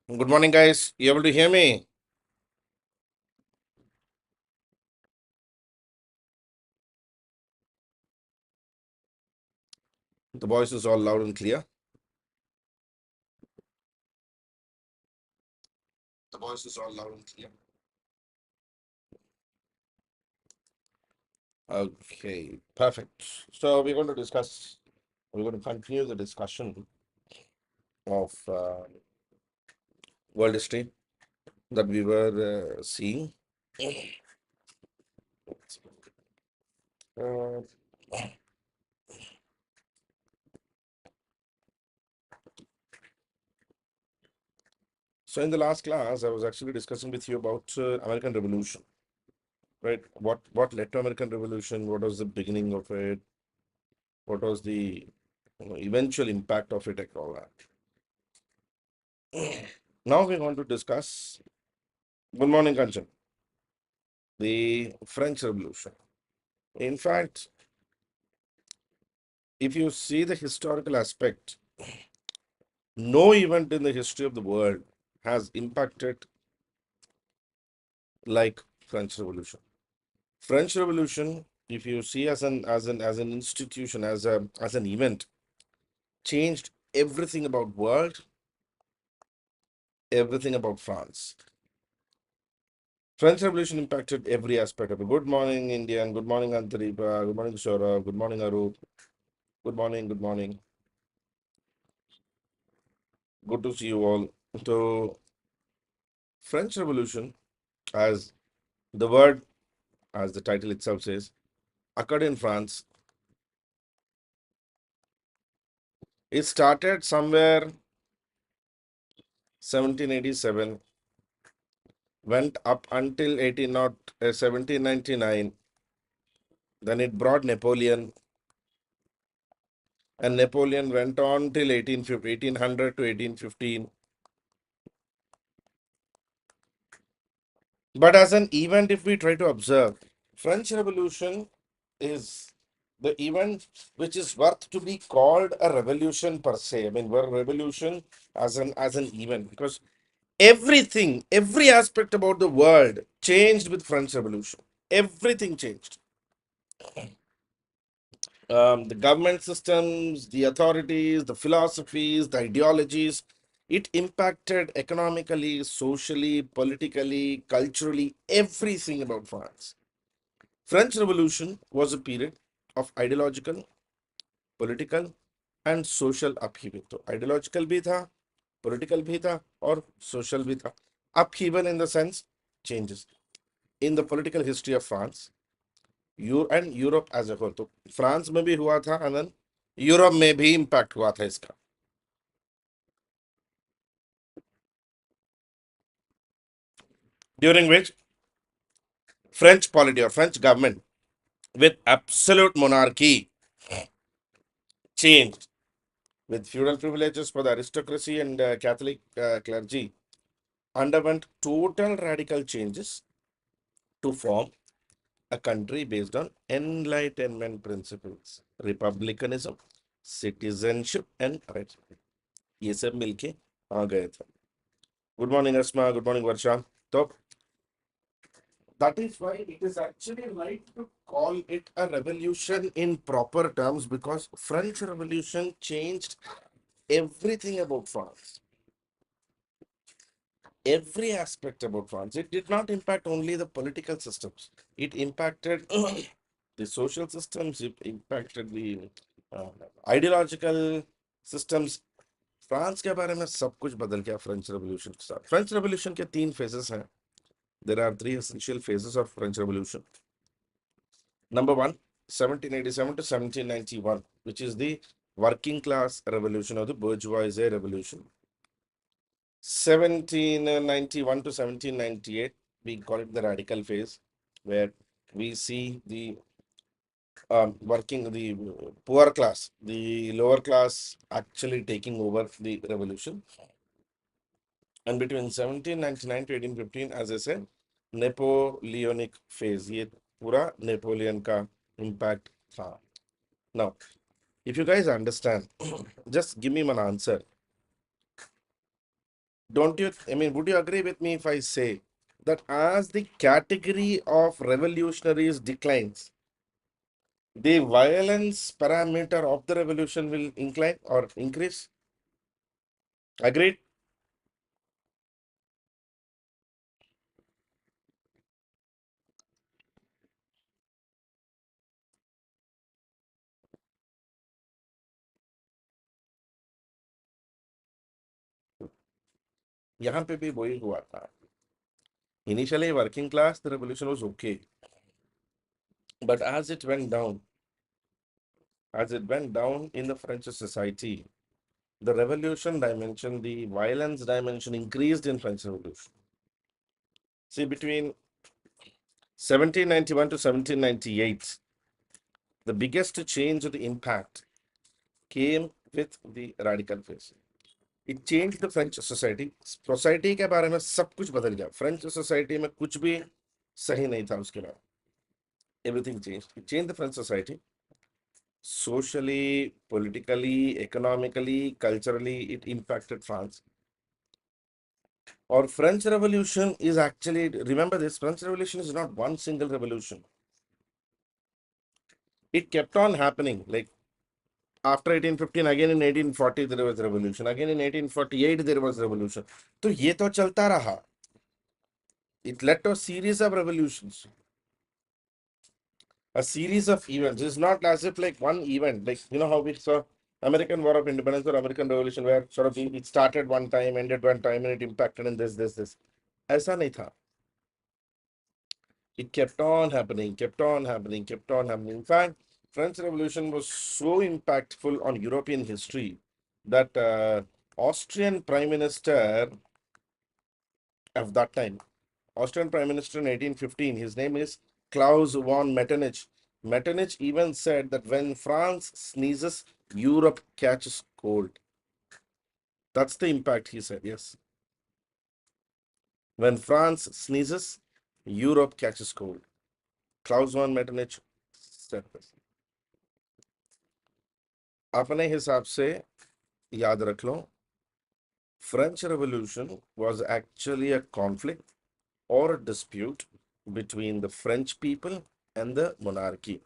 Good morning, guys. You able to hear me? The voice is all loud and clear. The voice is all loud and clear. Okay, perfect. So we're going to continue the discussion of world history that we were seeing. Uh, so in the last class, I was actually discussing with you about American Revolution, right? What led to American Revolution? What was the beginning of it? What was the eventual impact of it and all that? Now we're going to discuss. Good morning, Kanchan. The French Revolution. In fact, if you see the historical aspect, no event in the history of the world has impacted like French Revolution. French Revolution, if you see as an institution, as an event, changed everything about world, everything about France. French Revolution impacted every aspect of it. Good morning, Indian. Good morning, Antaripa. Good morning, Shora. Good morning, Arup. Good morning. Good morning. Good to see you all. So, French Revolution, as the word, as the title itself says, occurred in France. It started somewhere 1787, went up until 1799. Then it brought Napoleon, and Napoleon went on till 1800 to 1815. But as an event, if we try to observe, French Revolution is the event which is worth to be called a revolution per se. I mean, we're revolution as an event, because every aspect about the world changed with French Revolution. Everything changed. The government systems, the authorities, the philosophies, the ideologies. It impacted economically, socially, politically, culturally, everything about France. French Revolution was a period of ideological, political, and social upheaval. तो ideological भी था, political भी था, और social भी था. Upheaval in the sense changes in the political history of France, and Europe as a whole. तो France में भी हुआ था, and then यूरोप में भी इम्पैक्ट हुआ था इसका. During which French polity or French government with absolute monarchy changed, with feudal privileges for the aristocracy and Catholic clergy, underwent total radical changes to form a country based on enlightenment principles, republicanism, citizenship and rights. ये सब मिलके आ गए थे. Good morning अस्मा, good morning वर्षा. तो that is why it is actually right to call it a revolution in proper terms, because French Revolution changed everything about France, every aspect about France. It did not impact only the political systems, it impacted the social systems, it impacted the uh, ideological systems. France के बारे में सब कुछ बदल गया French revolution के साथ. French revolution के तीन फेजेस हैं. There are three essential phases of French revolution. Number one, 1787 to 1791, which is the working class revolution or the bourgeoisie revolution. 1791 to 1798, we call it the radical phase, where we see the the poor class, the lower class actually taking over the revolution. And between 1799 to 1815, as I said, Napoleonic phase, ये पूरा Napoleon का impact था. Now, if you guys understand, just give me one answer. Don't you, I mean, would you agree with me if I say that as the category of revolutionaries declines, the violence parameter of the revolution will incline or increase? Agreed? यहाँ पे भी वही हुआ था. Initially, working class, the revolution was okay. But as it went down in the French society, the revolution dimension, the violence dimension increased in French Revolution. See, between 1791 to 1798, the biggest change of the impact came with the radical phase. It changed the French society. Society के बारे में सब कुछ बदल गया. French society में कुछ भी सही नहीं था उसके बाद. Everything changed. It changed the French society. Socially, politically, economically, culturally, it impacted France. Or French Revolution is actually, remember this, French Revolution is not one single revolution. It kept on happening. Like after 1815, again in 1840, there was revolution. Again in 1848, there was revolution. तो ये तो चलता रहा. It led to a series of revolutions, a series of events. It's not as if like one event, like you know how we saw American War of Independence or American Revolution, where sort of it started one time, ended one time, and it impacted in this. ऐसा नहीं था. It kept on happening, kept on happening, kept on happening. In fact, French Revolution was so impactful on European history that Austrian Prime Minister of that time, Austrian Prime Minister in 1815, his name is Klaus von Metternich. Metternich even said that when France sneezes, Europe catches cold. That's the impact, he said, yes. When France sneezes, Europe catches cold. Klaus von Metternich said this. अपने हिसाब से याद रख लो, French Revolution was actually a conflict or a dispute between the French people and the monarchy.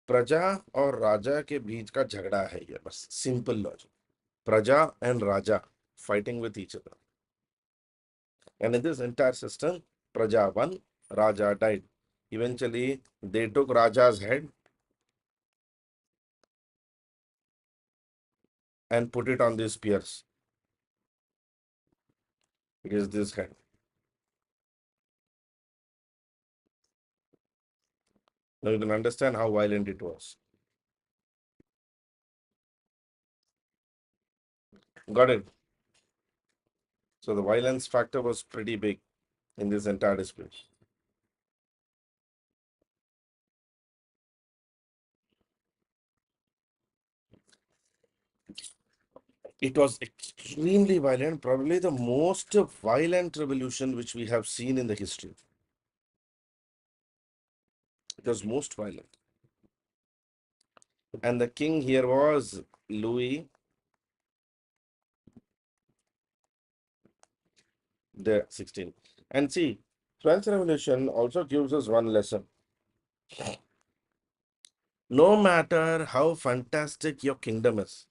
प्रजा और राजा के बीच का झगड़ा है ये, बस सिंपल लॉजिक. प्रजा and raja fighting with each other. And in this entire system, Praja won, Raja died. Eventually, they took Raja's head and put it on these spears. It is this head. Now you can understand how violent it was. Got it? So the violence factor was pretty big in this entire dispute. It was extremely violent, probably the most violent revolution which we have seen in the history. It was most violent. And the king here was Louis the 16th. And see, French Revolution also gives us one lesson. No matter how fantastic your kingdom is,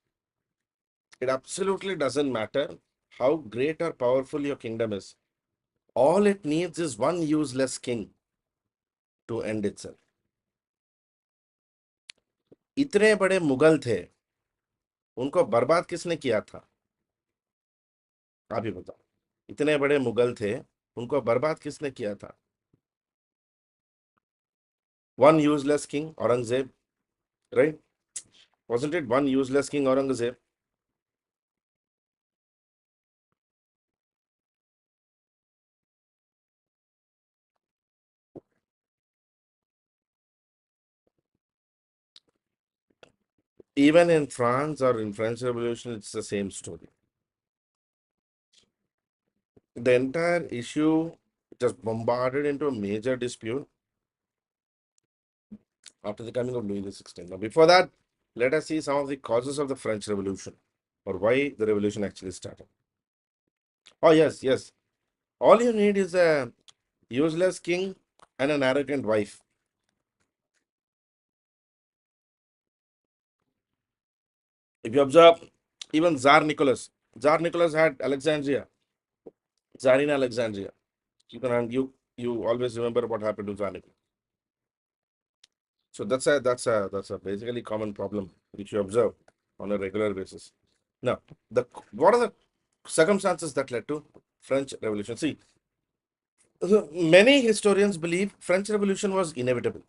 it absolutely doesn't matter how great or powerful your kingdom is. All it needs is one useless king to end itself. इतने बड़े मुगल थे, उनको बर्बाद किसने किया था? आप ही बताओ. इतने बड़े मुगल थे, उनको बर्बाद किसने किया था? One useless king, Aurangzeb, right? Wasn't it one useless king, Aurangzeb? Even in France or in French Revolution, it's the same story. The entire issue just bombarded into a major dispute after the coming of Louis XVI. Now, before that, let us see some of the causes of the French Revolution or why the revolution actually started. Oh, yes, yes. All you need is a useless king and an arrogant wife. If you observe, even Tsar Nicholas had Alexandria, Tsarina Alexandria. You always remember what happened to Tsar Nicholas. So that's a basically common problem which you observe on a regular basis. Now, the what are the circumstances that led to French Revolution? See, many historians believe French Revolution was inevitable.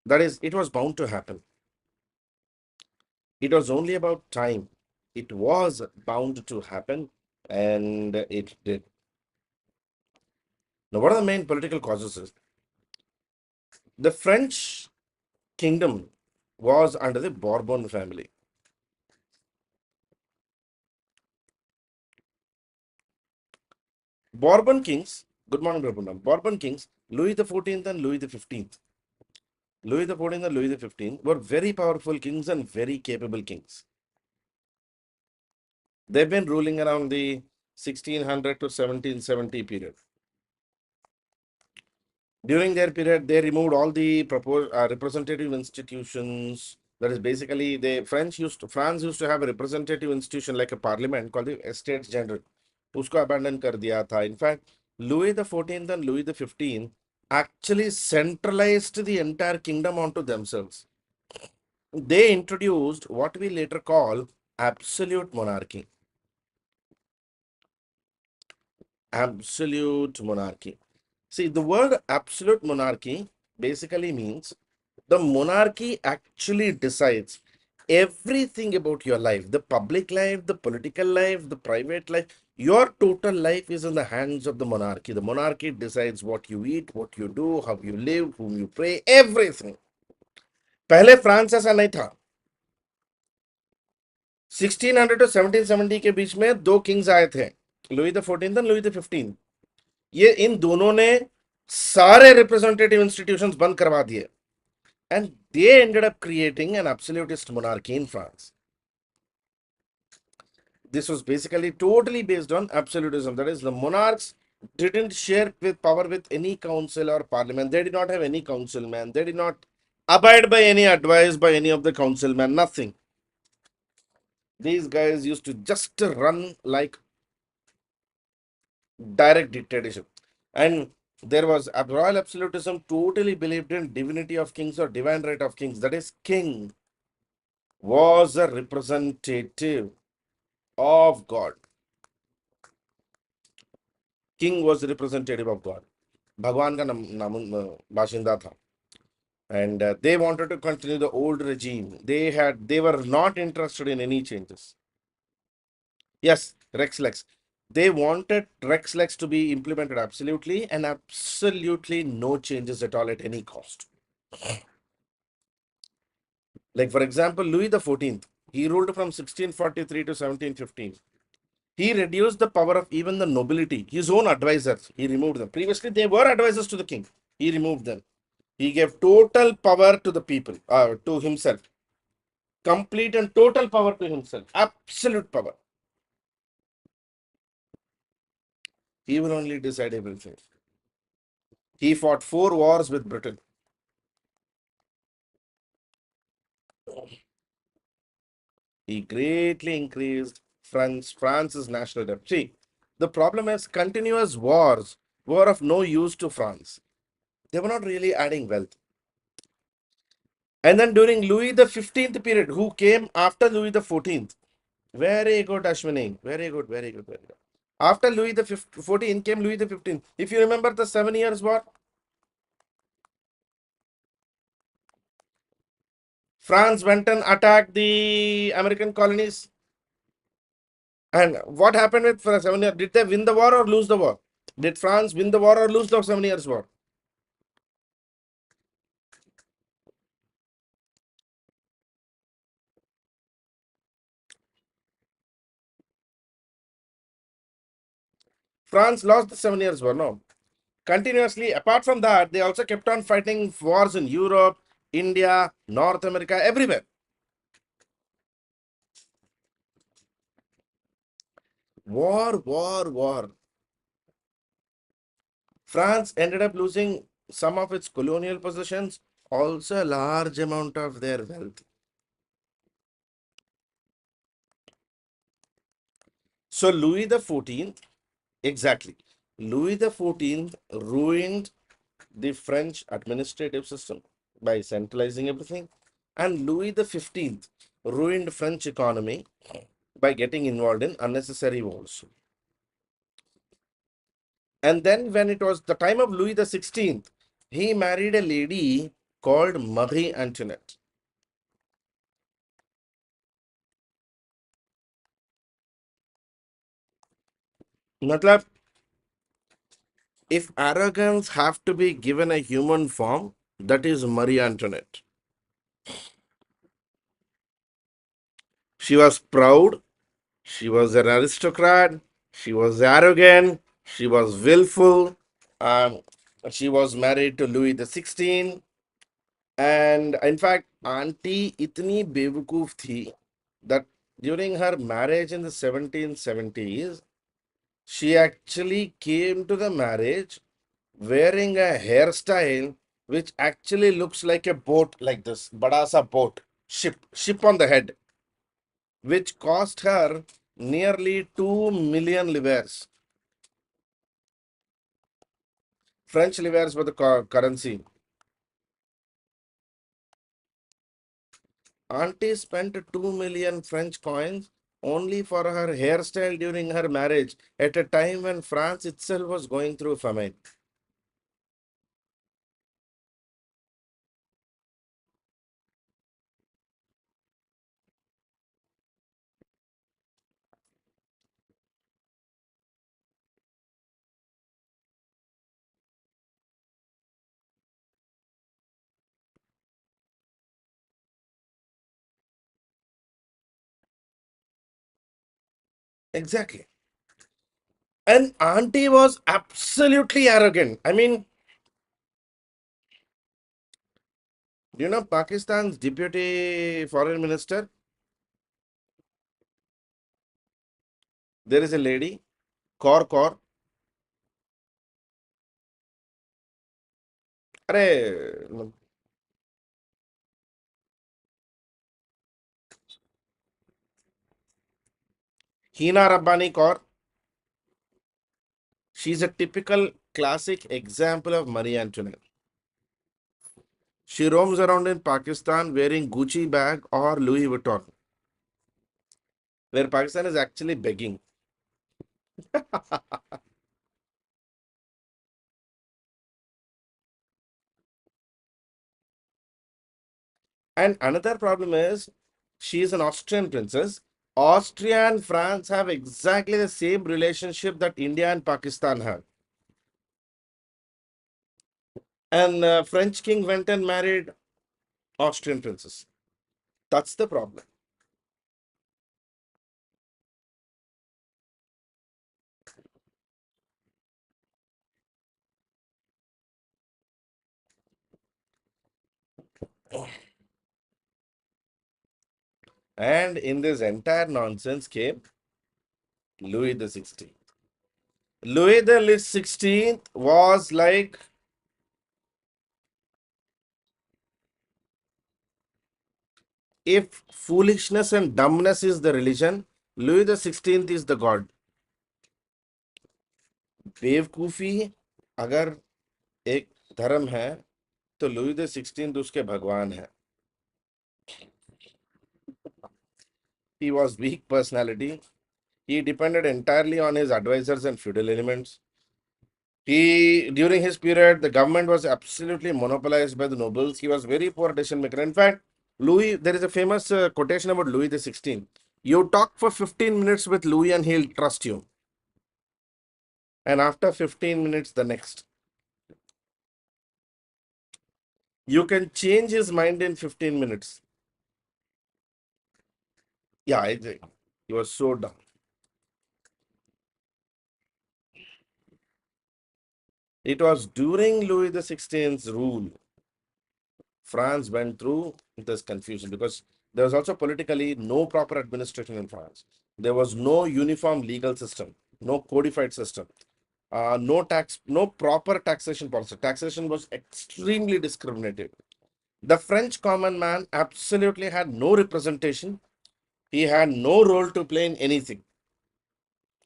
That is, it was bound to happen. It was only about time. It was bound to happen, and it did. Now, what are the main political causes? Is the French kingdom was under the Bourbon family. Bourbon kings, good morning, Bourbon. Bourbon kings, Louis the 14th and Louis the 15th. Louis the 14th and Louis the 15th were very powerful kings and very capable kings. They've been ruling around the 1600 to 1770 period. During their period, they removed all the proposed representative institutions. That is basically France used to have a representative institution like a parliament called the Estates General. उसको abandon कर दिया था. In fact, Louis the 14th and Louis the 15th actually centralized the entire kingdom onto themselves. They introduced what we later call absolute monarchy. Absolute monarchy. See, the word absolute monarchy basically means the monarchy actually decides everything about your life, the public life, the political life, the private life. Your total life is in the hands of the monarchy. The monarchy decides what you eat, what you do, how you live, whom you pray, everything. पहले France ऐसा नहीं था. 1600 to 1770 के बीच में दो Kings आए थे, Louis the 14th और लुई द 15th. ये इन दोनों ने सारे रिप्रेजेंटेटिव इंस्टीट्यूशंस बंद करवा दिए, and they ended up creating an absolutist monarchy in France. This was basically totally based on absolutism. That is, the monarchs didn't share with power with any council or parliament. They did not have any councilman. They did not abide by any advice by any of the councilmen. Nothing. These guys used to just run like direct dictatorship. And there was a royal absolutism, totally believed in divinity of kings or divine right of kings. That is, king was a representative of God. King was the representative of God. भगवान का बाशिंदा था. And they wanted to continue the old regime. They were not interested in any changes. Yes, Rex Lex. They wanted Rex Lex to be implemented absolutely, and absolutely no changes at all at any cost. Like, for example, Louis the 14th, he ruled from 1643 to 1715. He reduced the power of even the nobility, his own advisors. He removed them. Previously, they were advisors to the king. He removed them. He gave total power to the people, to himself. Complete and total power to himself. Absolute power. He will only decide everything. He fought 4 wars with Britain. He greatly increased France's national debt. See, the problem is continuous wars were of no use to France. They were not really adding wealth. And then during Louis the 15th period, who came after Louis the 14th? Very good, Ashwini. Very good, very good, very good. After Louis the 14th came Louis the 15th. If you remember the 7 Years' War, France went and attacked the American colonies. And what happened with for 7 years? Did they win the war or lose the war? Did France win the war or lose the 7 Years' War? France lost the 7 Years' War, no. Continuously, apart from that, they also kept on fighting wars in Europe, India, North America, everywhere. War, war, war. France ended up losing some of its colonial possessions, also a large amount of their wealth. So Louis the 14th, exactly. Louis the 14th ruined the French administrative system by centralizing everything. And Louis the 15th ruined French economy by getting involved in unnecessary wars. And then when it was the time of Louis the 16th, he married a lady called Marie Antoinette. Matlab, if arrogance have to be given a human form, that is Marie Antoinette. She was proud, she was an aristocrat, she was arrogant, she was willful, um, she was married to Louis the 16th. And in fact, Auntie itni bewakoof thi that during her marriage in the 1770s, she actually came to the marriage wearing a hairstyle which actually looks like a boat, like this, badasa boat, ship on the head, which cost her nearly 2 million livres. French livres were the currency. Auntie spent 2 million French coins only for her hairstyle during her marriage at a time when France itself was going through famine. Exactly. And Auntie was absolutely arrogant. I mean, you know, Pakistan's deputy foreign minister, there is a lady, Kaur. अरे Hina Rabbani Kaur, she's a typical classic example of Marie Antoinette. She roams around in Pakistan wearing Gucci bag or Louis Vuitton, where Pakistan is actually begging. And another problem is she is an Austrian princess. Austria and France have exactly the same relationship that India and Pakistan have. And French king went and married Austrian princess. That's the problem. And in this entire nonsense came Louis the 16th. Louis the 16th was like, if foolishness and dumbness is the religion, Louis the 16th is the god. बेवकूफी अगर एक धर्म है तो Louis the 16th उसके भगवान है. He was weak personality. He depended entirely on his advisors and feudal elements. He, during his period, the government was absolutely monopolized by the nobles. He was very poor decision maker. In fact, Louis, there is a famous quotation about Louis the 16th. You talk for 15 minutes with Louis and he'll trust you. And after 15 minutes, the next. You can change his mind in 15 minutes. Yeah, I think he was so dumb. It was during Louis the 16th's rule, France went through this confusion because There was also politically no proper administration in France. There was no uniform legal system, no codified system, no proper taxation policy. Taxation was extremely discriminative. The French common man absolutely had no representation. He had no role to play in anything.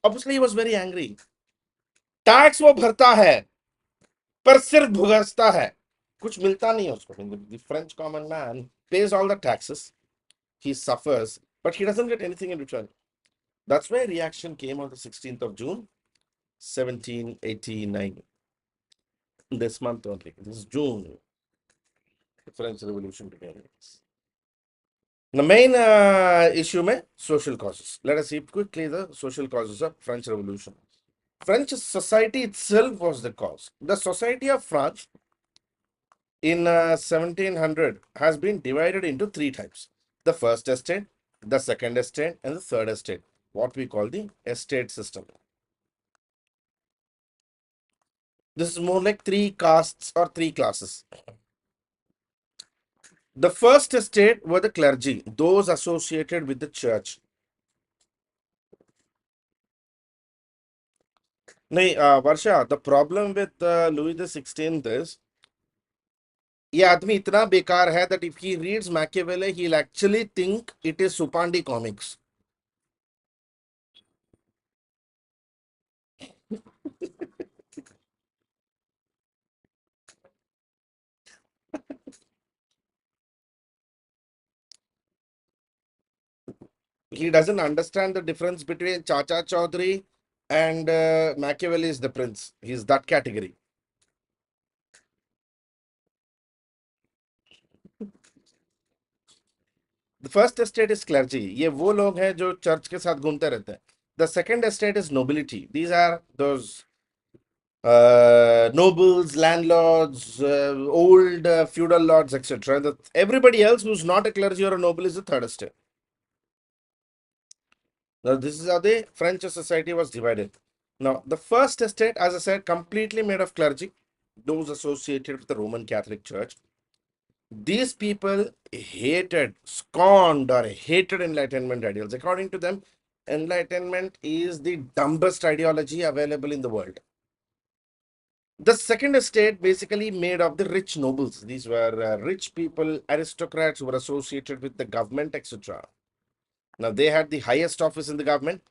Obviously, he was very angry. Tax वो भरता है पर सिर्फ भुगतता है कुछ मिलता नहीं है उसको the French common man pays all the taxes, he suffers, but he doesn't get anything in return. That's why reaction came on the 16th of June 1789. This month only, this is June, the French Revolution began. The main issue में social causes. Let us see quickly the social causes of French Revolution. French society itself was the cause. The society of France in 1700 has been divided into three types: the first estate, the second estate, and the third estate, what we call the estate system. This is more like three castes or three classes. The first estate were the clergy, those associated with the church. नहीं वर्षा, the problem with Louis the 16th is ये आदमी इतना बेकार है that if he reads Machiavelli, he'll actually think it is Supandi comics. He doesn't understand the difference between Chacha Chaudhary and Machiavelli is the prince. He's that category. The first estate is clergy. ये वो लोग हैं जो church के साथ घूमते रहते हैं. The second estate is nobility. These are those nobles, landlords, old feudal lords, etc. Everybody else who's not a clergy or a noble is the third estate. Now, this is how the French society was divided. Now, the first estate, as I said, completely made of clergy, those associated with the Roman Catholic Church. These people hated, scorned, or hated Enlightenment ideals. According to them, Enlightenment is the dumbest ideology available in the world. The second estate basically made of the rich nobles. These were rich people, aristocrats who were associated with the government, etc. Now, they had the highest office in the government.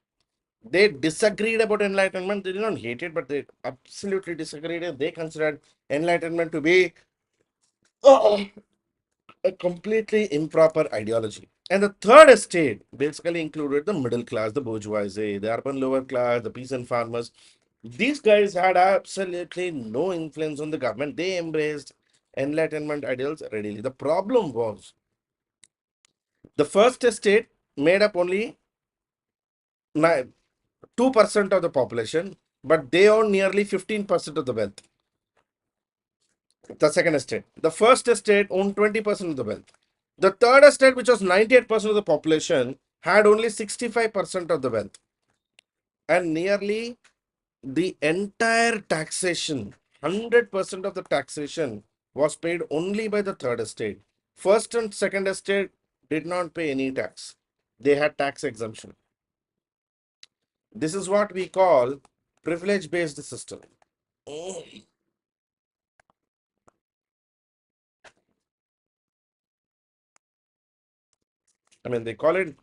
They disagreed about enlightenment. They did not hate it, but they absolutely disagreed. They considered enlightenment to be a completely improper ideology. And the third estate basically included the middle class, the bourgeoisie, the urban lower class, the peasant farmers. These guys had absolutely no influence on the government. They embraced enlightenment ideals readily. The problem was the first estate made up only 2% of the population, but they own nearly 15% of the wealth. The second estate. The first estate owned 20% of the wealth. The third estate, which was 98% of the population, had only 65% of the wealth. And nearly the entire taxation, 100% of the taxation was paid only by the third estate. First and second estate did not pay any tax. They had tax exemption. This is what we call privilege-based system. I mean, they call it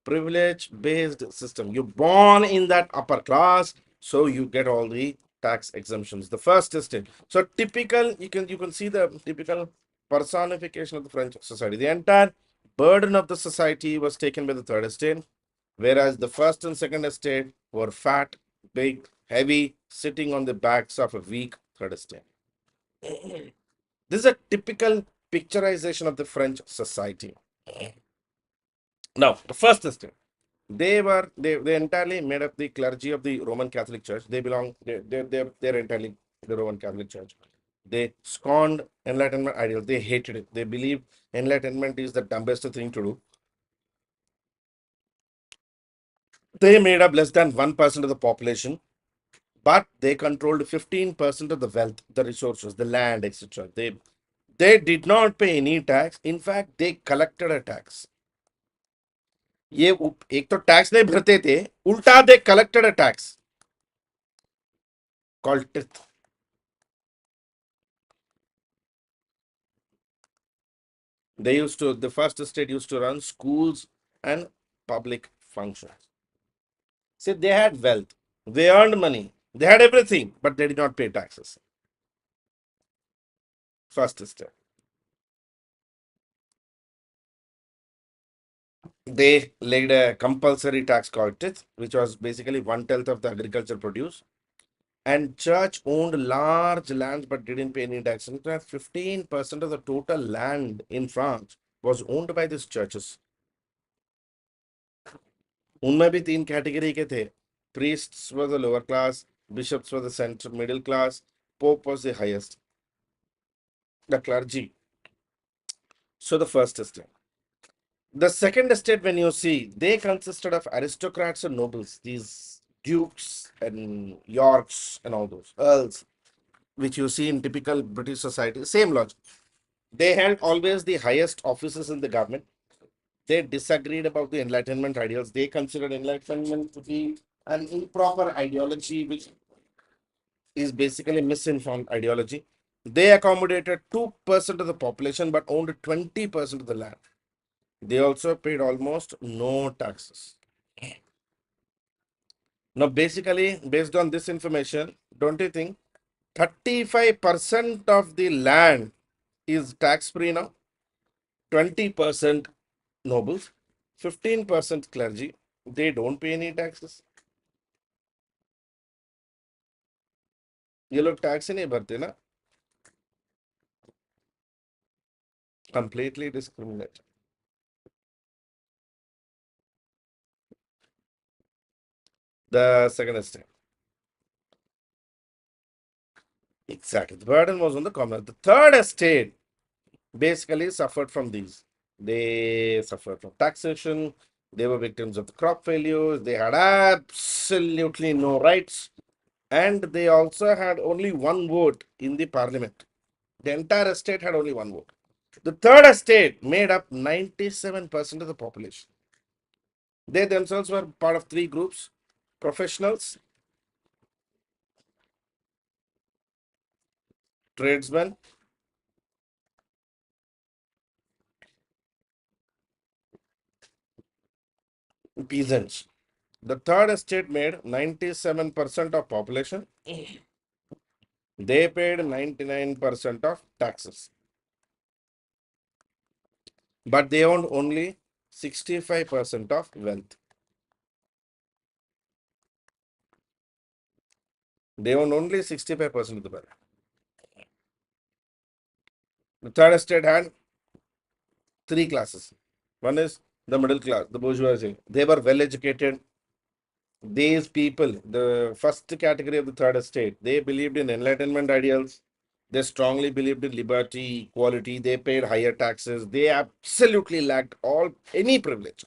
privilege-based system. You're born in that upper class, so you get all the tax exemptions. The first estate. So typical, you can see the typical personification of the French society. The entire burden of the society was taken by the third estate, whereas the first and second estate were fat, big, heavy, sitting on the backs of a weak third estate. This is a typical picturization of the French society. Now, the first estate. They entirely made up the clergy of the Roman Catholic Church. They're entirely the Roman Catholic Church. They scorned Enlightenment ideals. They hated it. They believe Enlightenment is the dumbest thing to do. They made up less than 1% of the population, but they controlled 15% of the wealth, the resources, the land, etc. They did not pay any tax. In fact, they collected a tax. ये एक तो tax नहीं भरते थे, उल्टा they collected a tax called teeth. The first state used to run schools and public functions. See, they had wealth, they earned money, they had everything, but they did not pay taxes. First step. They laid a compulsory tax called tithe, which was basically 1/10 of the agriculture produce. And church owned large lands but didn't pay any tax. In fact, 15% of the total land in France was owned by these churches. उनमें भी तीन category के थे. Priests were the lower class, bishops were the center middle class, Pope was the highest, the clergy. So the first estate. The second estate, when you see, they consisted of aristocrats and nobles, these dukes and yorks and all those earls, which you see in typical British society. Same logic. They held always the highest offices in the government. They disagreed about the Enlightenment ideals. They considered Enlightenment to be an improper ideology, which is basically misinformed ideology. They accommodated 2% of the population but owned 20% of the land. They also paid almost no taxes. Now, basically, based on this information, don't you think 35% of the land is tax free now? 20% nobles, 15% clergy. They don't pay any taxes. ये लोग tax ही नहीं भरते ना. Completely discriminate. The second estate. Exactly. The burden was on the common. The third estate basically suffered from these. They suffered from taxation. They were victims of the crop failures. They had absolutely no rights. And they also had only one vote in the parliament. The entire estate had only one vote. The third estate made up 97% of the population. They themselves were part of three groups: professionals, tradesmen, peasants. The third estate made 97% of population. They paid 99% of taxes, but they owned only 65% of wealth. They owned only 65% of the wealth. The third estate had three classes. One is the middle class, the bourgeoisie. They were well educated. These people, the first category of the third estate, they believed in Enlightenment ideals. They strongly believed in liberty, equality. They paid higher taxes. They absolutely lacked all any privilege.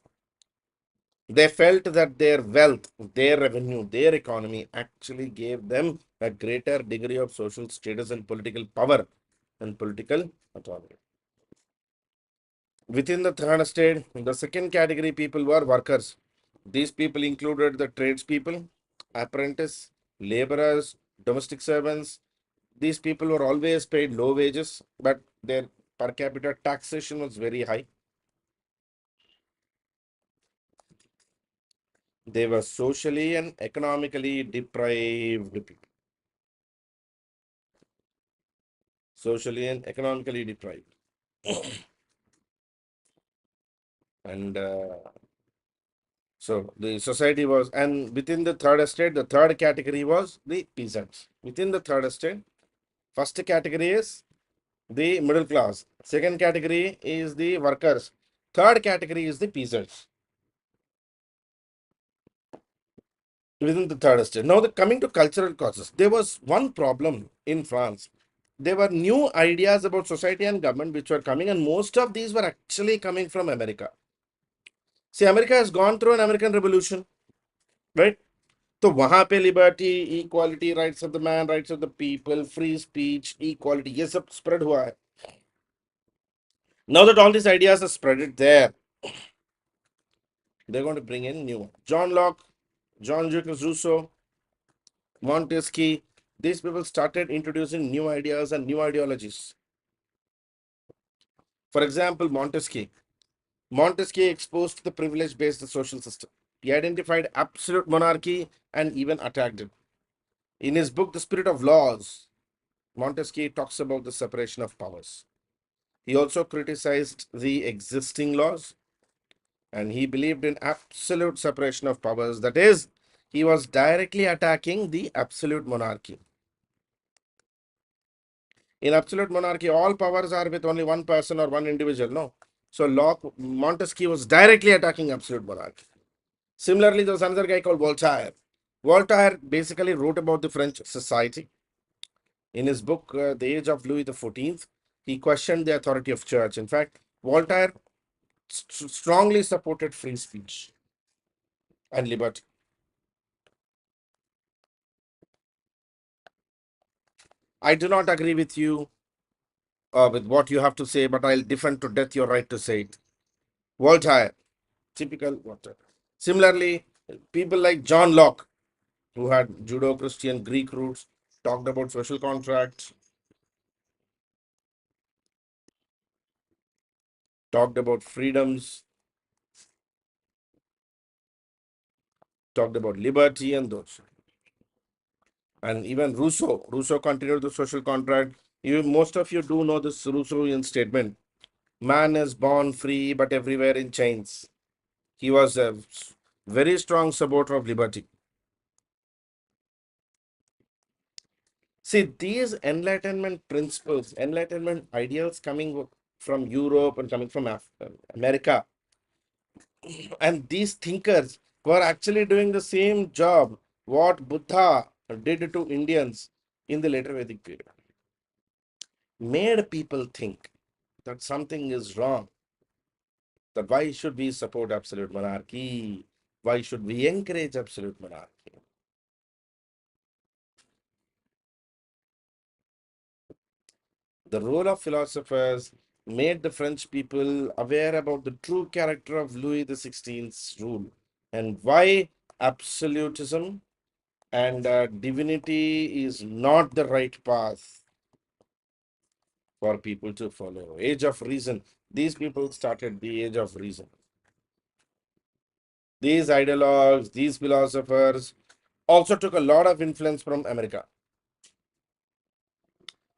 They felt that their wealth, their revenue, their economy actually gave them a greater degree of social status and political power and political authority. Within the third estate, the second category people were workers. These people included the tradespeople, apprentice, laborers, domestic servants. These people were always paid low wages, but their per capita taxation was very high. They were socially and economically deprived people. Socially and economically deprived. And so the society was, and within the third estate, the third category was the peasants. Within the third estate, first category is the middle class. Second category is the workers. Third category is the peasants within the third estate. Now, coming to cultural causes, there was one problem in France. There were new ideas about society and government which were coming, and most of these were actually coming from America. See, America has gone through an American Revolution, right? तो वहां पे liberty, equality, rights of the man, rights of the people, free speech, equality, ये सब spread हुआ है. Now that all these ideas are spread there, They're going to bring in new one. John Locke, John Jacques Rousseau, Montesquieu. These people started introducing new ideas and new ideologies. For example, Montesquieu. Montesquieu exposed the privilege-based social system. He identified absolute monarchy and even attacked it. In his book, The Spirit of Laws, Montesquieu talks about the separation of powers. He also criticized the existing laws and he believed in absolute separation of powers. That is, he was directly attacking the absolute monarchy. In absolute monarchy, all powers are with only one person or one individual. No. So Locke, Montesquieu was directly attacking absolute monarchy. Similarly, there was another guy called Voltaire. Voltaire basically wrote about the French society. In his book, The Age of Louis XIV, he questioned the authority of church. In fact, Voltaire strongly supported free speech and liberty. I do not agree with you with what you have to say, but I'll defend to death your right to say it. Voltaire, typical Voltaire. Similarly, people like John Locke, who had Judeo-Christian Greek roots, talked about social contracts, talked about freedoms, talked about liberty and those. And even Rousseau continued the social contract. Most of you do know this Rousseauian statement. Man is born free, but everywhere in chains. He was a very strong supporter of liberty. See, these enlightenment principles, enlightenment ideals coming from Europe and coming from America, and these thinkers were actually doing the same job what Buddha did to Indians in the later Vedic period. Made people think that something is wrong. That why should we support absolute monarchy? Why should we encourage absolute monarchy? The role of philosophers made the French people aware about the true character of Louis XVI's rule and why absolutism and divinity is not the right path for people to follow. Age of reason. These people started the age of reason. These ideologues, these philosophers also took a lot of influence from America.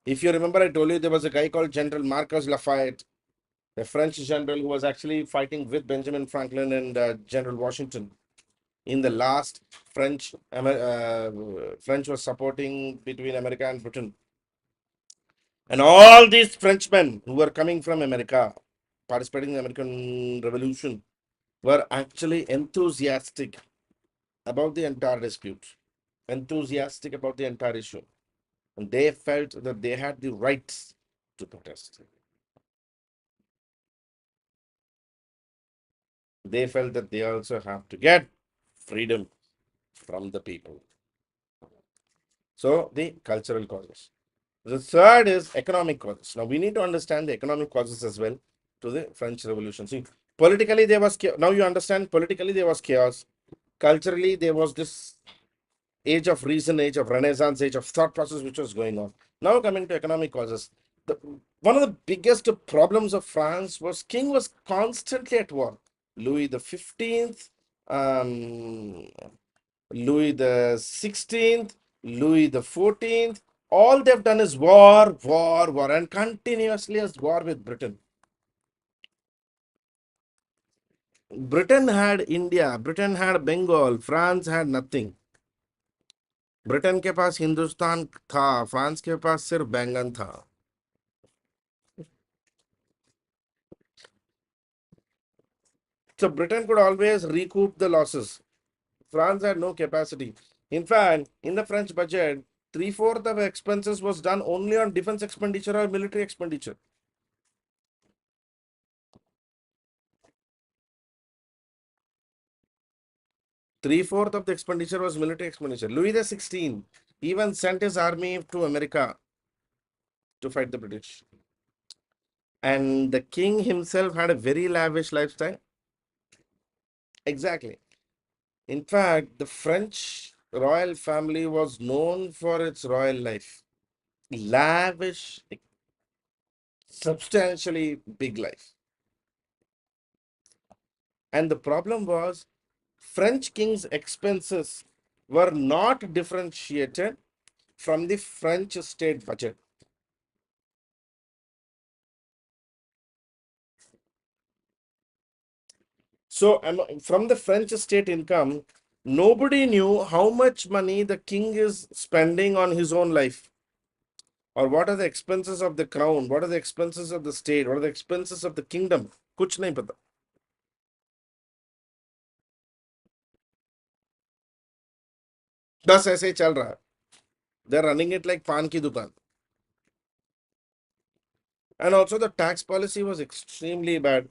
If you remember, I told you there was a guy called General Marcus Lafayette, a French general who was actually fighting with Benjamin Franklin and General Washington in the last French was supporting between America and Britain. And all these Frenchmen who were coming from America, participating in the American Revolution, were actually enthusiastic about the entire dispute, enthusiastic about the entire issue. And they felt that they had the rights to protest. They felt that they also have to get freedom from the people. So, the cultural causes. The third is economic causes. Now, we need to understand the economic causes as well to the French Revolution. See, politically, there was chaos. Now, you understand, politically, there was chaos. Culturally, there was this age of reason, age of Renaissance, age of thought process, which was going on. Now, coming to economic causes. The, one of the biggest problems of France was king was constantly at war. Louis the 15th, Louis the 16th, Louis the 14th, all they've done is war, war, war, and continuously as war with Britain. Britain had India, Britain had Bengal, France had nothing. Britain के पास हिंदुस्तान था, France के पास सिर्फ बैंगन था. So Britain could always recoup the losses. France had no capacity. In fact, in the French budget, three-fourths of expenses was done only on defense expenditure or military expenditure. Three-fourths of the expenditure was military expenditure. Louis XVI even sent his army to America to fight the British. And the king himself had a very lavish lifestyle. Exactly. In fact, the French royal family was known for its royal life. Lavish, substantially big life. And the problem was French king's expenses were not differentiated from the French state budget. So, from the French state income, nobody knew how much money the king is spending on his own life, or what are the expenses of the crown, what are the expenses of the state, what are the expenses of the kingdom. कुछ नहीं पता. बस ऐसे ही चल रहा है. They're running it like पान की दुकान. And also the tax policy was extremely bad.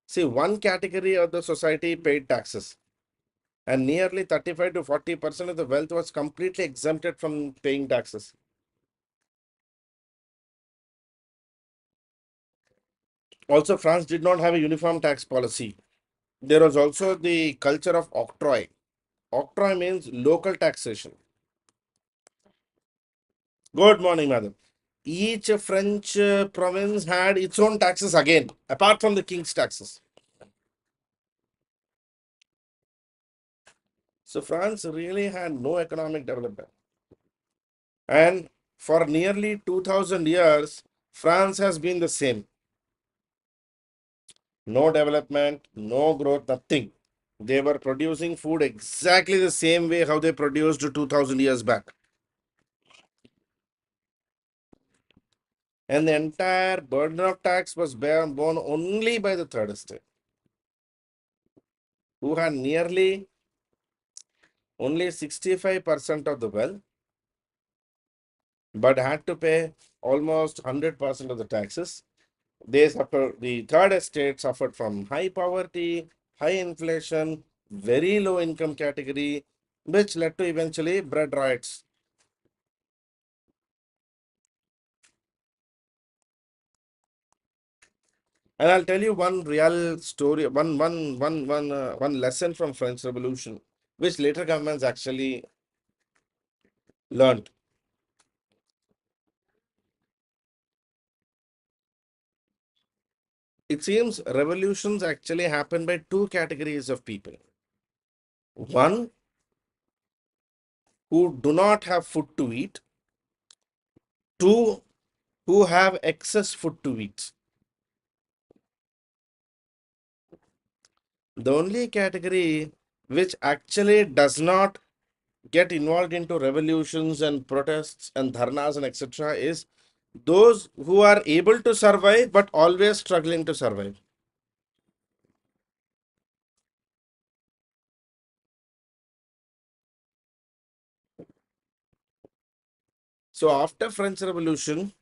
See, one category of the society paid taxes, and nearly 35 to 40% of the wealth was completely exempted from paying taxes. Also, France did not have a uniform tax policy. There was also the culture of octroi. Octroi means local taxation. Good morning, madam. Each French province had its own taxes again, apart from the king's taxes. So France really had no economic development. And for nearly 2000 years, France has been the same. No development, no growth, nothing. They were producing food exactly the same way how they produced 2000 years back. And the entire burden of tax was borne only by the third estate, who had nearly only 65% of the wealth, but had to pay almost 100% of the taxes. They suffer, the third estate suffered from high poverty, high inflation, very low income category, which led to eventually bread riots. And I'll tell you one real story, one lesson from French Revolution, which later governments actually learned. It seems revolutions actually happen by two categories of people. One who do not have food to eat, two who have excess food to eat. The only category which actually does not get involved into revolutions and protests and dharnas and etc. is those who are able to survive but always struggling to survive. So after French Revolution,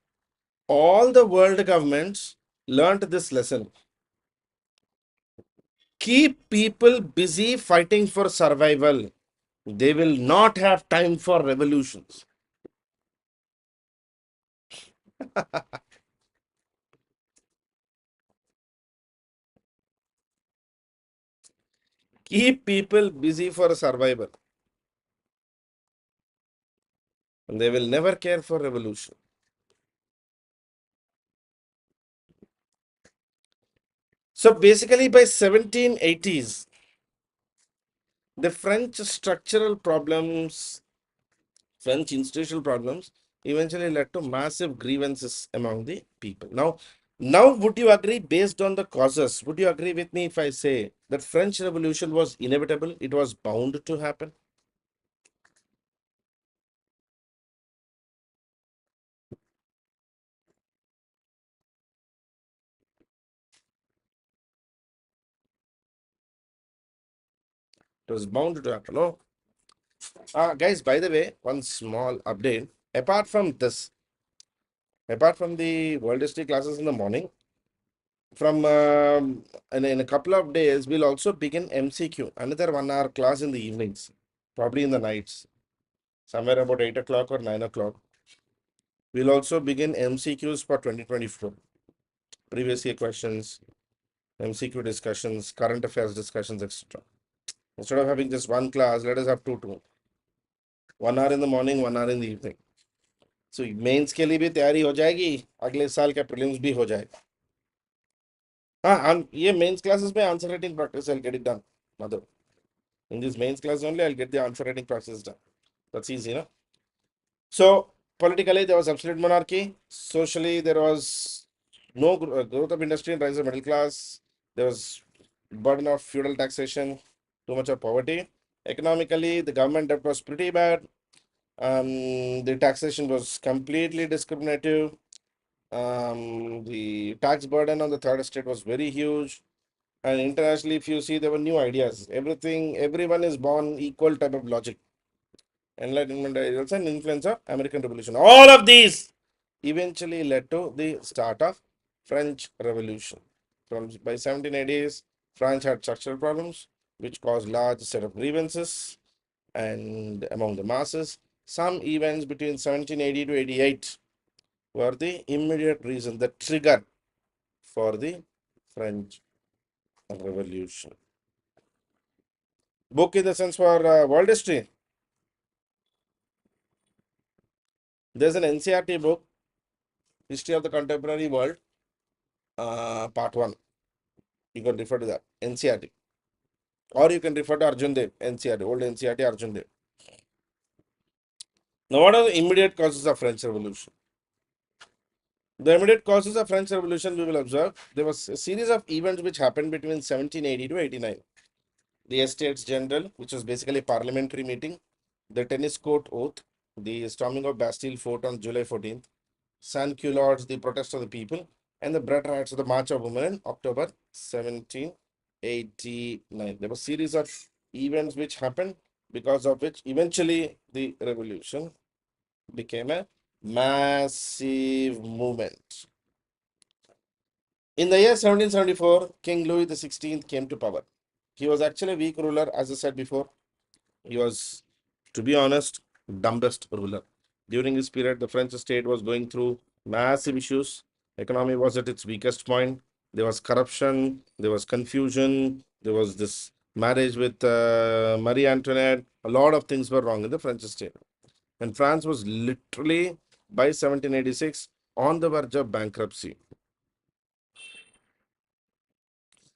all the world governments learned this lesson. Keep people busy fighting for survival. They will not have time for revolutions. Keep people busy for survival. And they will never care for revolution. So basically by 1780s, the French structural problems, French institutional problems eventually led to massive grievances among the people. Now, would you agree based on the causes? Would you agree with me if I say that French Revolution was inevitable? It was bound to happen. It was bound to happen. Oh, guys, by the way, one small update. Apart from this, apart from the world history classes in the morning, from in a couple of days, we'll also begin MCQ, another 1 hour class in the evenings, probably in the nights, somewhere about 8 o'clock or 9 o'clock. We'll also begin MCQs for 2024, previous year questions, MCQ discussions, current affairs discussions, etc. Instead of having just one class, let us have two. 1 hour in the morning, 1 hour in the evening. So mains के लिए भी तैयारी हो जाएगी, अगले साल का prelims भी हो जाएगा. हाँ, ये मेंस classes में answer writing practice I'll get it done. Mother, in this mains class only I'll get the answer writing practice done. That's easy, no? So politically there was absolute monarchy. Socially there was no growth of industry and rise of middle class. There was burden of feudal taxation, too much of poverty. Economically, the government debt was pretty bad. The taxation was completely discriminative. The tax burden on the third estate was very huge. And internationally, if you see, there were new ideas. Everyone is born equal type of logic. Enlightenment ideals and influence of American Revolution. All of these eventually led to the start of French Revolution. From by 1780s, France had structural problems which caused large set of grievances and among the masses. Some events between 1780 to 88 were the immediate reason, the trigger for the French Revolution. Book in the sense for world history. There's an NCRT book, History of the Contemporary World, Part 1. You can refer to that, NCRT. Or you can refer to Arjun Dev, NCRT, old NCRT Arjun Dev. Now, what are the immediate causes of French Revolution? The immediate causes of French Revolution, we will observe, there was a series of events which happened between 1780 to 89. The Estates General, which was basically a parliamentary meeting, the tennis court oath, the storming of Bastille Fort on July 14th, Sans-Culottes, the protest of the people, and the bread riots of the March of Women in October 1789. There was a series of events which happened, because of which eventually the revolution became a massive movement. In the year 1774, King Louis XVI came to power. He was actually a weak ruler, as I said before. He was, to be honest, dumbest ruler. During this period, the French state was going through massive issues. Economy was at its weakest point. There was corruption, there was confusion, there was this marriage with Marie Antoinette. A lot of things were wrong in the French state. And France was literally, by 1786, on the verge of bankruptcy.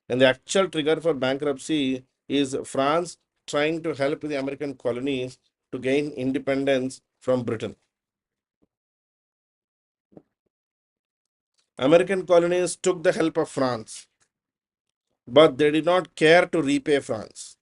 And the actual trigger for bankruptcy is France trying to help the American colonies to gain independence from Britain. American colonies took the help of France, but they did not care to repay France.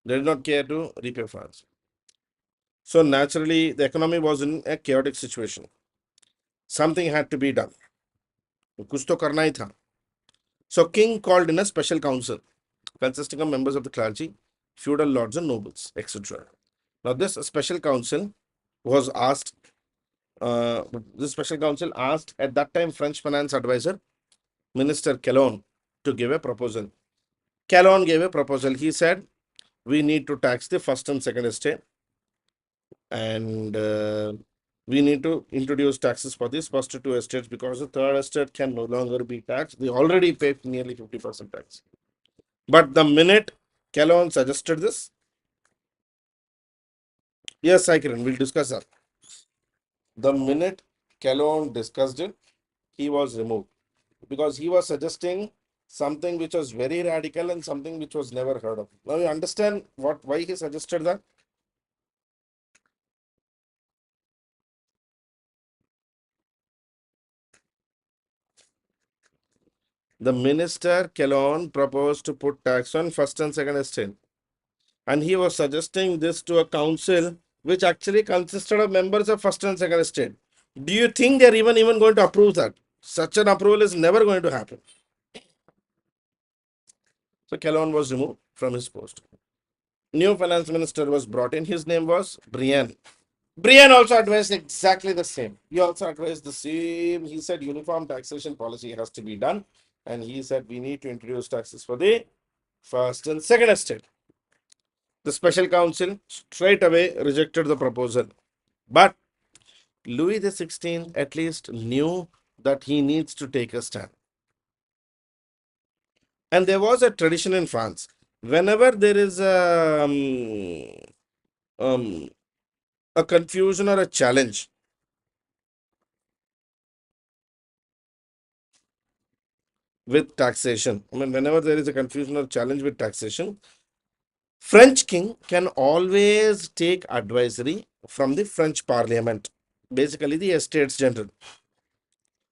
They did not care to repay France. So naturally, the economy was in a chaotic situation. Something had to be done. कुछ तो करना ही था. So king called in a special council consisting of members of the clergy, feudal lords and nobles, etc. Now this special council was asked this special council asked at that time French finance advisor, Minister Calonne, to give a proposal. Calonne gave a proposal. He said, we need to tax the first and second estate, and we need to introduce taxes for these first two estates because the third estate can no longer be taxed. They already pay nearly 50% tax. But the minute Calonne suggested this, yes, I can, we'll discuss that. The minute Calonne discussed it, he was removed because he was suggesting something which was very radical and something which was never heard of. Now you understand why he suggested that? The minister Calonne proposed to put tax on first and second estate, and he was suggesting this to a council which actually consisted of members of first and second estate. Do you think they're even going to approve that? Such an approval is never going to happen. So Calonne was removed from his post. New finance minister was brought in. His name was Brienne. Brian also advised exactly the same. He also advised the same. He said uniform taxation policy has to be done. And he said we need to introduce taxes for the first and second estate. The special council straight away rejected the proposal. But Louis XVI at least knew that he needs to take a stand. And there was a tradition in France. Whenever there is um, a confusion or a challenge with taxation, I mean, whenever there is a confusion or challenge with taxation, French king can always take advisory from the French parliament, basically the estates general.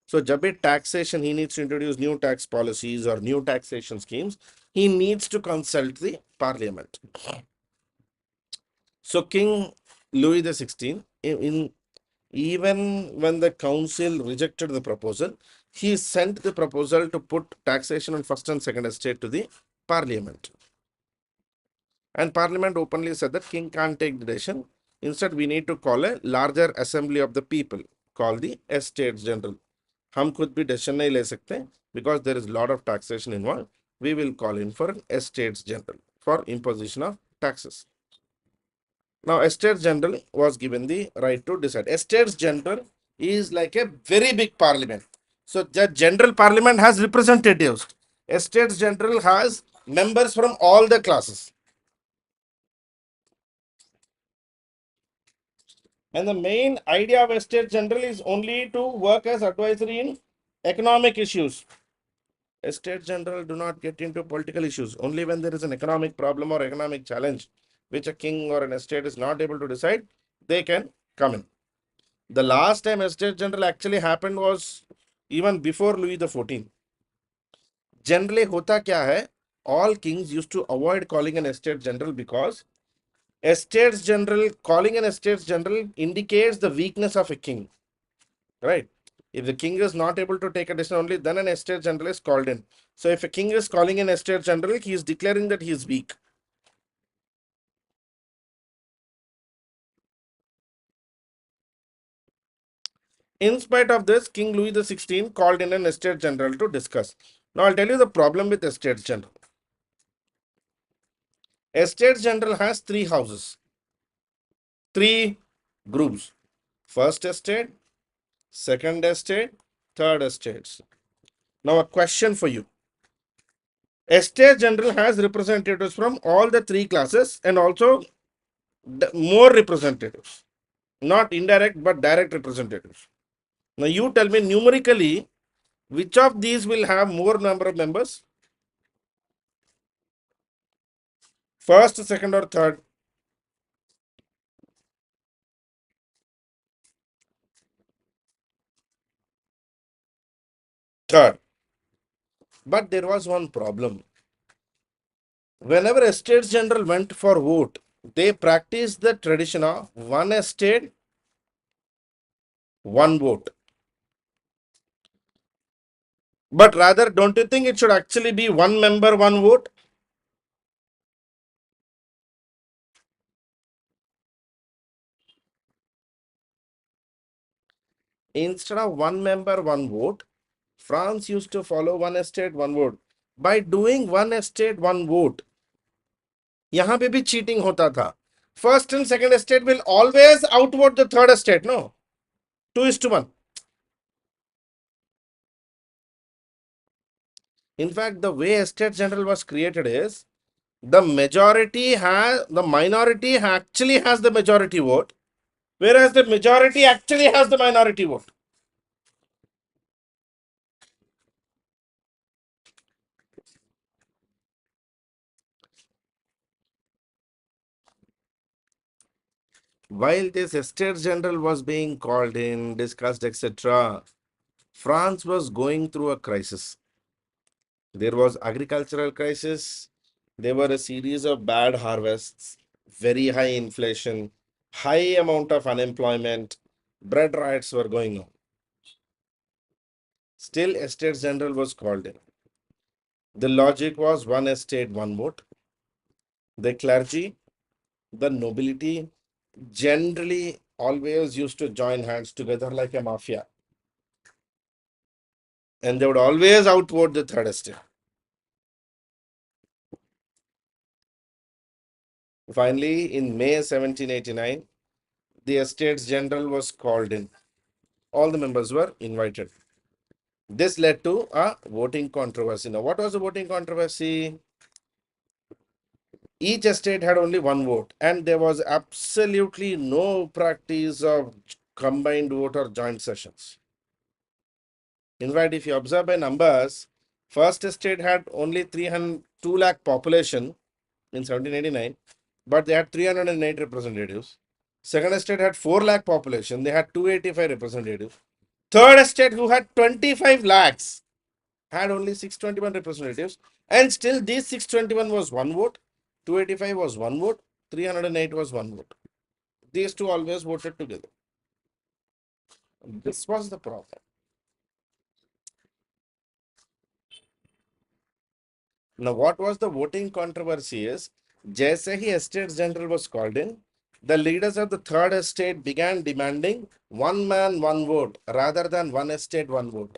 So, जब भी taxation, he needs to introduce new tax policies or new taxation schemes, he needs to consult the parliament. So, King Louis XVI, even when the council rejected the proposal, he sent the proposal to put taxation on first and second estate to the parliament. And parliament openly said that king can't take the decision. Instead, we need to call a larger assembly of the people, called the estates general. हम खुद भी decision नहीं ले सकते because there is a lot of taxation involved. We will call in for an estates general for imposition of taxes. Now, estates general was given the right to decide. Estates general is like a very big parliament. So, the general parliament has representatives. Estates general has members from all the classes. And the main idea of estate general is only to work as advisory in economic issues. Estate general do not get into political issues. Only when there is an economic problem or economic challenge, which a king or an estate is not able to decide, they can come in. The last time estate general actually happened was even before Louis XIV. Generally, hota kya hai? All kings used to avoid calling an estate general because estates general, calling an estates general indicates the weakness of a king. Right? If the king is not able to take a decision only, then an estate general is called in. So if a king is calling an estate general, he is declaring that he is weak. In spite of this, King Louis XVI called in an estate general to discuss. Now I'll tell you the problem with estate general. Estate general has three houses, three groups. First estate, second estate, third estates. Now a question for you. Estate general has representatives from all the three classes and also more representatives, not indirect but direct representatives. Now you tell me numerically which of these will have more number of members? First, second, or third? Third. But there was one problem. Whenever estates general went for vote, they practiced the tradition of one estate, one vote. But rather, don't you think it should actually be one member, one vote? Instead of one member, one vote, France used to follow one estate, one vote. By doing one estate, one vote, यहाँ पे भी cheating होता था. First and second estate will always outvote the third estate, no? 2:1. In fact, the way estate general was created is the minority actually has the majority vote, whereas the majority actually has the minority vote. While this estate general was being called in, discussed, etc., France was going through a crisis. There was agricultural crisis. There were a series of bad harvests, very high inflation, high amount of unemployment, bread riots were going on. Still, Estates General was called in. The logic was one estate, one vote. The clergy, the nobility, generally always used to join hands together like a mafia, and they would always outvote the third estate. Finally, in May 1789, the Estates General was called in. All the members were invited. This led to a voting controversy. Now, what was the voting controversy? Each estate had only one vote, and there was absolutely no practice of combined vote or joint sessions. In fact, if you observe by numbers, first estate had only 2 lakh population in 1789, but they had 308 representatives. Second estate had 4 lakh population, they had 285 representatives. Third estate, who had 25 lakhs, had only 621 representatives, and still these 621 was one vote, 285 was one vote, 308 was one vote. These two always voted together. This was the problem. Now, what was the voting controversy is, जैसे ही Estates General was called in, the leaders of the third estate began demanding one man, one vote rather than one estate, one vote.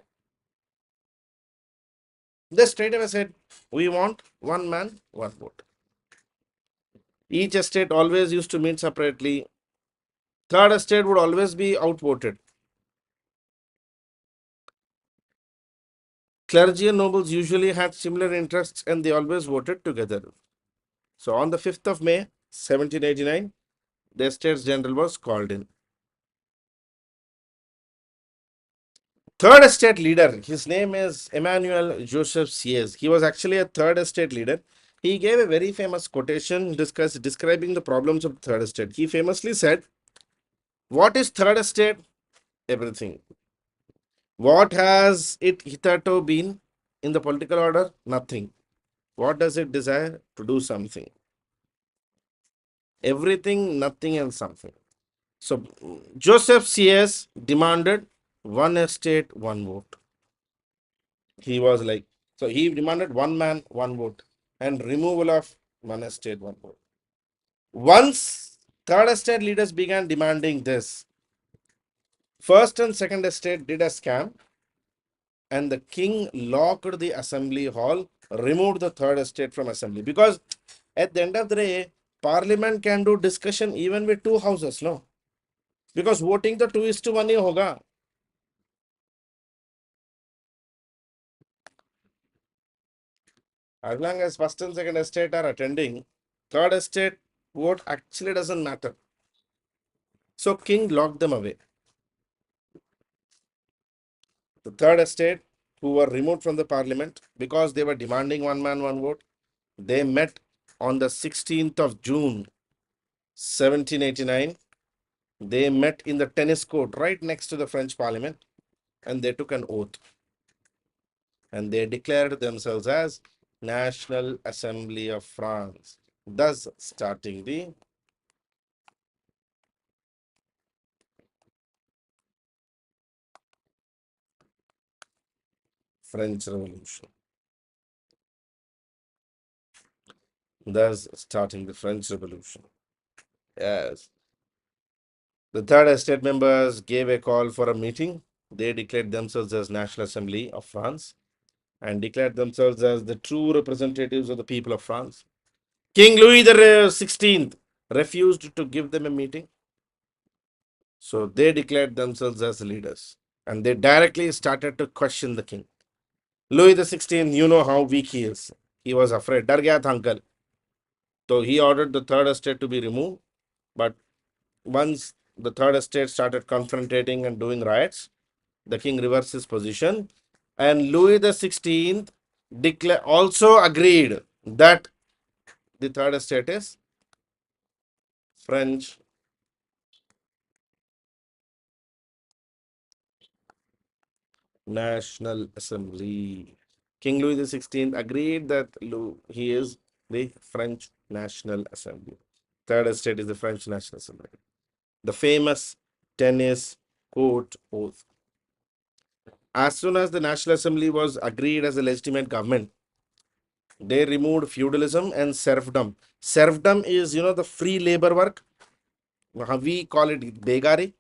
They straight away said, we want one man, one vote. Each estate always used to meet separately. Third estate would always be outvoted. Clergy and nobles usually had similar interests and they always voted together. So on the 5th of May, 1789, the Estates General was called in. Third estate leader, his name is Emmanuel Joseph Sieyès. He was actually a third estate leader. He gave a very famous quotation describing the problems of the third estate. He famously said, what is third estate? Everything. What has it hitherto been in the political order? Nothing. What does it desire? To do something. Everything, nothing, and something. So Joseph Sieyès demanded one estate, one vote. He was like, so he demanded one man, one vote, and removal of one estate, one vote. Once third estate leaders began demanding this, first and second estate did a scam, and the king locked the assembly hall, removed the third estate from assembly. Because at the end of the day, parliament can do discussion even with two houses, no? Because voting the 2:1 ही होगा. As long as first and second estate are attending, third estate vote actually doesn't matter. So king locked them away. The third estate, who were removed from the parliament because they were demanding one man, one vote, they met on the 16th of June, 1789. They met in the tennis court right next to the French parliament and they took an oath. And they declared themselves as National Assembly of France, thus starting the French Revolution. Thus starting the French Revolution. Yes. The third estate members gave a call for a meeting. They declared themselves as National Assembly of France and declared themselves as the true representatives of the people of France. King Louis the 16th refused to give them a meeting. So they declared themselves as leaders and they directly started to question the king. Louis the 16th, you know how weak he is. He was afraid. Dar gaya tha uncle. So he ordered the third estate to be removed. But once the third estate started confronting and doing riots, the king reversed his position. And Louis the 16th also agreed that the third estate is French National Assembly. King Louis the 16th agreed that he is the French National Assembly. Third estate is the French National Assembly. The famous tennis court oath. As soon as the National Assembly was agreed as a legitimate government, they removed feudalism and serfdom. Serfdom is, the free labor work. We call it begari.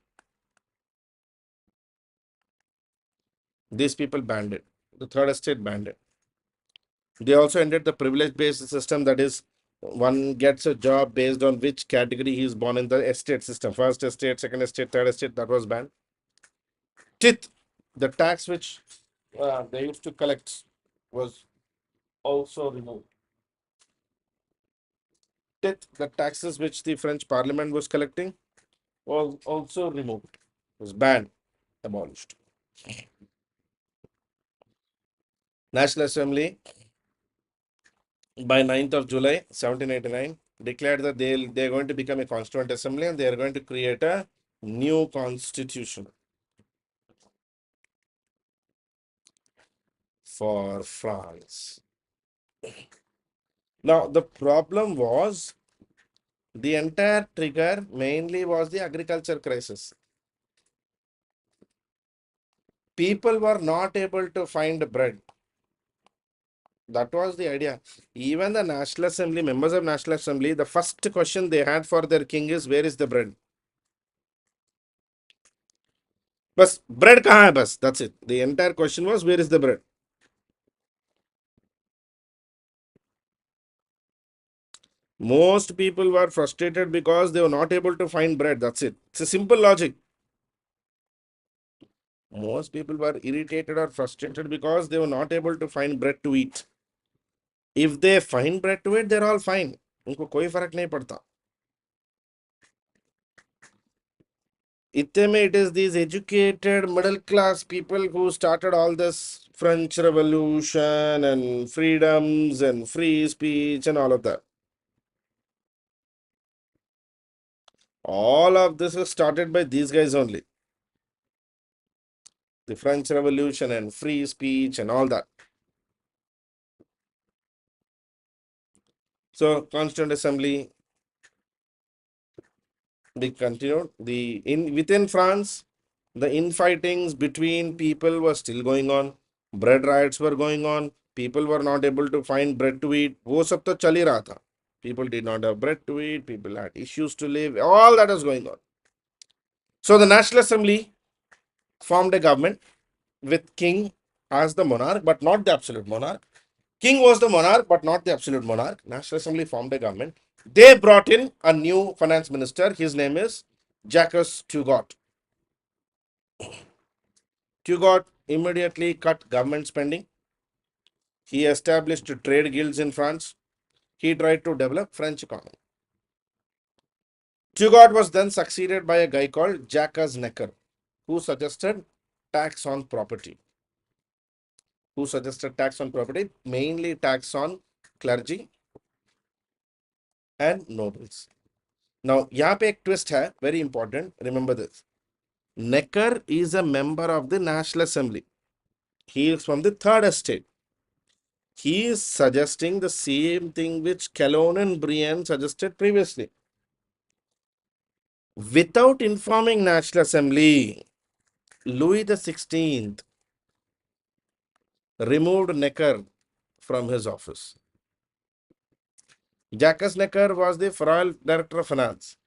These people banned it. The third estate banned it. They also ended the privilege based system, that is, one gets a job based on which category he is born in the estate system. First estate, second estate, third estate, that was banned. Tith, the tax which they used to collect, was also removed. Tith, the taxes which the French parliament was collecting, was also removed, was banned, abolished. National Assembly by 9th of July 1789 declared that they're going to become a constituent assembly and they are going to create a new constitution for France. Now, the problem was the entire trigger mainly was the agriculture crisis. People were not able to find bread. That was the idea. Even the National Assembly, members of National Assembly, the first question they had for their king is, where is the bread? Bas, bread kahan hai bas? That's it. The entire question was, where is the bread? Most people were frustrated because they were not able to find bread. That's it. It's a simple logic. Most people were irritated or frustrated because they were not able to find bread to eat. If they find bread to eat, they're all fine. उनको कोई फर्क नहीं पड़ता. इतने में it is these educated middle class people who started all this French Revolution and freedoms and free speech and all of that. All of this was started by these guys only. The French Revolution and free speech and all that. So, Constituent Assembly, they continued. Within France, the infightings between people were still going on. Bread riots were going on. People were not able to find bread to eat. वो सब तो चल ही रहा था. People did not have bread to eat. People had issues to live. All that was going on. So the National Assembly formed a government with king as the monarch, but not the absolute monarch. King was the monarch, but not the absolute monarch. National Assembly formed a government. They brought in a new finance minister. His name is Jacques Turgot. Turgot immediately cut government spending. He established trade guilds in France. He tried to develop French economy. Turgot was then succeeded by a guy called Jacques Necker, who suggested tax on property. Mainly tax on clergy and nobles. Now, यहाँ पे एक twist है, very important. Remember this. Necker is a member of the National Assembly. He is from the third estate. He is suggesting the same thing which Calonne and Brienne suggested previously. Without informing National Assembly, Louis XVI removed Necker from his office. Jacques Necker was the royal director of finance.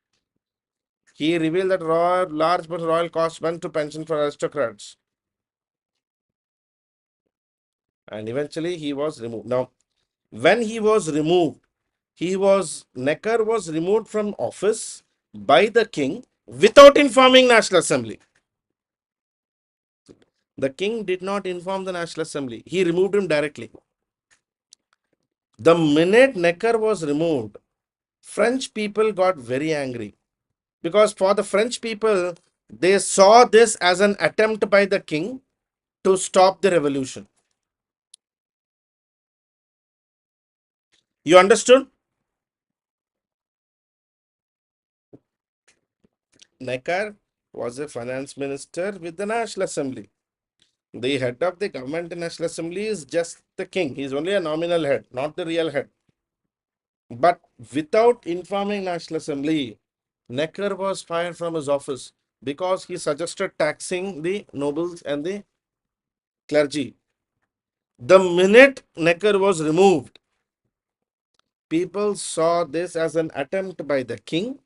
He revealed that large but royal costs went to pension for aristocrats. And eventually he was removed. Now, when he was removed, Necker was removed from office by the king without informing National Assembly. The king did not inform the National Assembly. He removed him directly. The minute Necker was removed, French people got very angry because for the French people, they saw this as an attempt by the king to stop the revolution. You understood? Necker was a finance minister with the National Assembly. The head of the government in National Assembly is just the king. He is only a nominal head, not the real head. But without informing National Assembly, Necker was fired from his office because he suggested taxing the nobles and the clergy. The minute Necker was removed, people saw this as an attempt by the king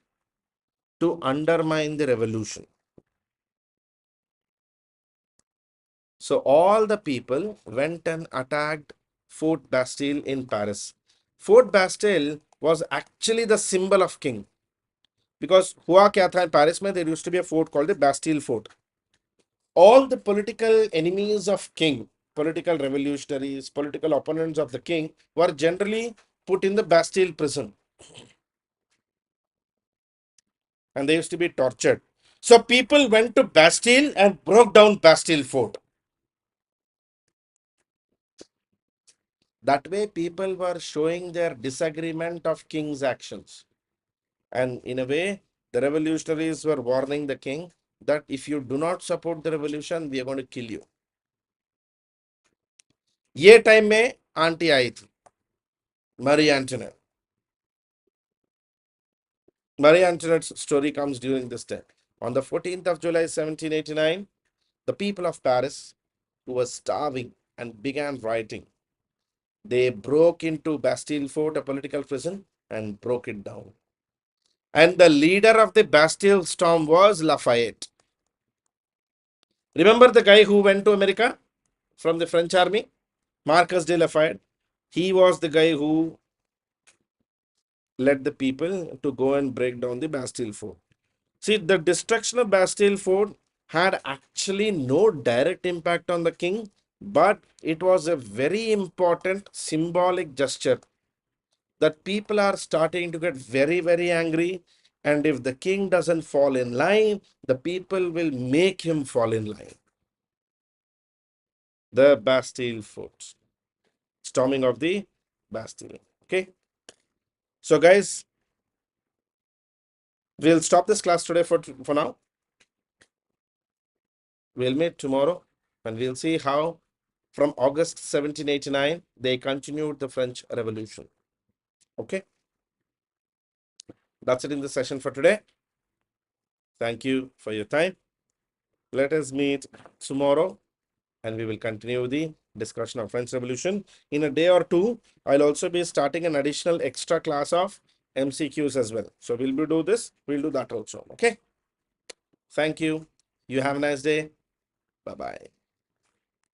to undermine the revolution. So all the people went and attacked Fort Bastille in Paris. Fort Bastille was actually the symbol of king because हुआ क्या था in Paris में there used to be a fort called the Bastille Fort. All the political enemies of king, political revolutionaries, political opponents of the king were generally put in the Bastille prison and they used to be tortured. So people went to Bastille and broke down Bastille Fort. That way, people were showing their disagreement of king's actions. And in a way, the revolutionaries were warning the king that if you do not support the revolution, we are going to kill you. ये time में aunty आई थी, Marie Antoinette. Marie Antoinette's story comes during this time. On the 14th of July 1789, the people of Paris, who were starving and began rioting, they broke into Bastille Fort, a political prison, and broke it down. And the leader of the Bastille storm was Lafayette. Remember the guy who went to America from the French army? Marcus de Lafayette. He was the guy who led the people to go and break down the Bastille Fort. See, the destruction of Bastille Fort had actually no direct impact on the king, but it was a very important symbolic gesture that people are starting to get very, very angry. And if the king doesn't fall in line, the people will make him fall in line. The Bastille Fort, storming of the Bastille. Okay. So, guys, we'll stop this class today for now. We'll meet tomorrow and we'll see how from August 1789 they continued the French Revolution. Okay. That's it in the session for today. Thank you for your time. Let us meet tomorrow and we will continue the discussion of French Revolution. In a day or two, I'll also be starting an additional extra class of MCQs as well. So we'll do this, we'll do that also. Okay. Thank you. You have a nice day. Bye-bye.